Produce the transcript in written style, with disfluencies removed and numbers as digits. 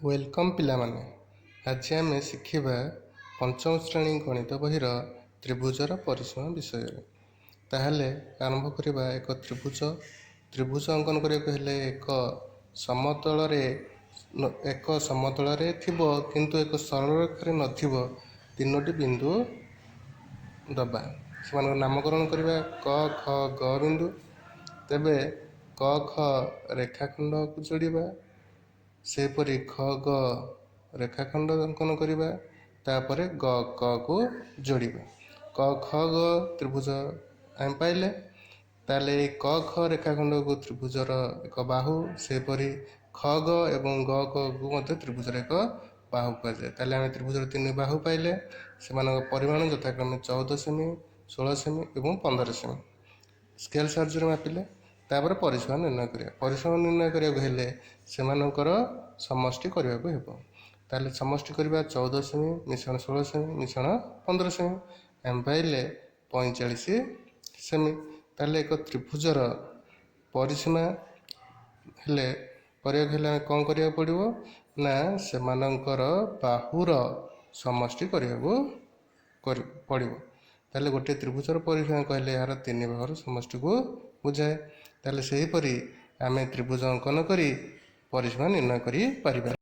Welcome ପିଲାମାନେ, ଆଜି ଆମେ ଶିଖିବା ପଞ୍ଚମ ଶ୍ରେଣୀ ଗଣିତ ବହିର ତ୍ରିଭୁଜର ପରିସୀମା ବିଷୟରେ। ତାହେଲେ ଆରମ୍ଭ କରିବା। ଏକ ତ୍ରିଭୁଜ ଅଙ୍କନ କରିବାକୁ ହେଲେ ଏକ ସମତଳରେ ଥିବ କିନ୍ତୁ ଏକ ସରଳ ରେଖାରେ ନଥିବ ତିନୋଟି ବିନ୍ଦୁ ଦେବା। ସେମାନଙ୍କ ନାମକରଣ କରିବା କ, ଖ, ଗ ବିନ୍ଦୁ। ତେବେ କ, ଖ ରେଖାଖଣ୍ଡକୁ ଯୋଡ଼ିବା। ସେହିପରି ଖ, ଗ ରେଖାଖଣ୍ଡ ଅଙ୍କନ କରିବା। ତାପରେ ଗ, କ କୁ ଯୋଡ଼ିବା। କ, ଖ, ଗ ତ୍ରିଭୁଜ ଆମେ ପାଇଲେ। ତାହେଲେ এই କ, ଖ ରେଖାଖଣ୍ଡକୁ ତ୍ରିଭୁଜର ଏକ ବାହୁ, ସେହିପରି ଖ, ଗ ଏବଂ ଗ, କ କୁ ମଧ୍ୟ ତ୍ରିଭୁଜର ଏକ ବାହୁ କୁହାଯାଏ। ତାହେଲେ ଆମେ ତ୍ରିଭୁଜର ତିନି ବାହୁ ପାଇଲେ। ସେମାନଙ୍କ ପରିମାଣ ଯଥାକ୍ରମେ 14 ସେମି, 16 ସେମି ଏବଂ 15 ସେମି। ସ୍କେଲ ସାହାଯ୍ୟରେ ମାପିଲେ। ତାପରେ ପରିସୀମା ନିର୍ଣ୍ଣୟ କରିବା। ପରିସୀମା ନିର୍ଣ୍ଣୟ କରିବାକୁ ହେଲେ ସେମାନଙ୍କର ସମଷ୍ଟି କରିବାକୁ ହେବ। ତାହେଲେ ସମଷ୍ଟି କରିବା 14 ସେମି ମିଶ୍ରଣ 16 ସେମି ମିଶ୍ରଣ 15 ସେମି। ଆମେ ପାଇଲେ 45 ସେମି। ତାହେଲେ ଏକ ତ୍ରିଭୁଜର ପରିସୀମା କରିବାକୁ ହେଲେ ଆମେ କ'ଣ କରିବାକୁ ପଡ଼ିବ ନା ସେମାନଙ୍କର ବାହୁର ସମଷ୍ଟି କରିବାକୁ ପଡ଼ିବ। ତାହେଲେ ଗୋଟିଏ ତ୍ରିଭୁଜର ପରିସୀମା କହିଲେ ଏହାର ତିନି ବାହୁର ସମଷ୍ଟିକୁ ବୁଝାଏ। ତାହେଲେ ସେହିପରି ଆମେ ତ୍ରିଭୁଜ ଅଙ୍କନ କରି ପରିସୀମା ନିର୍ଣ୍ଣୟ କରିପାରିବା।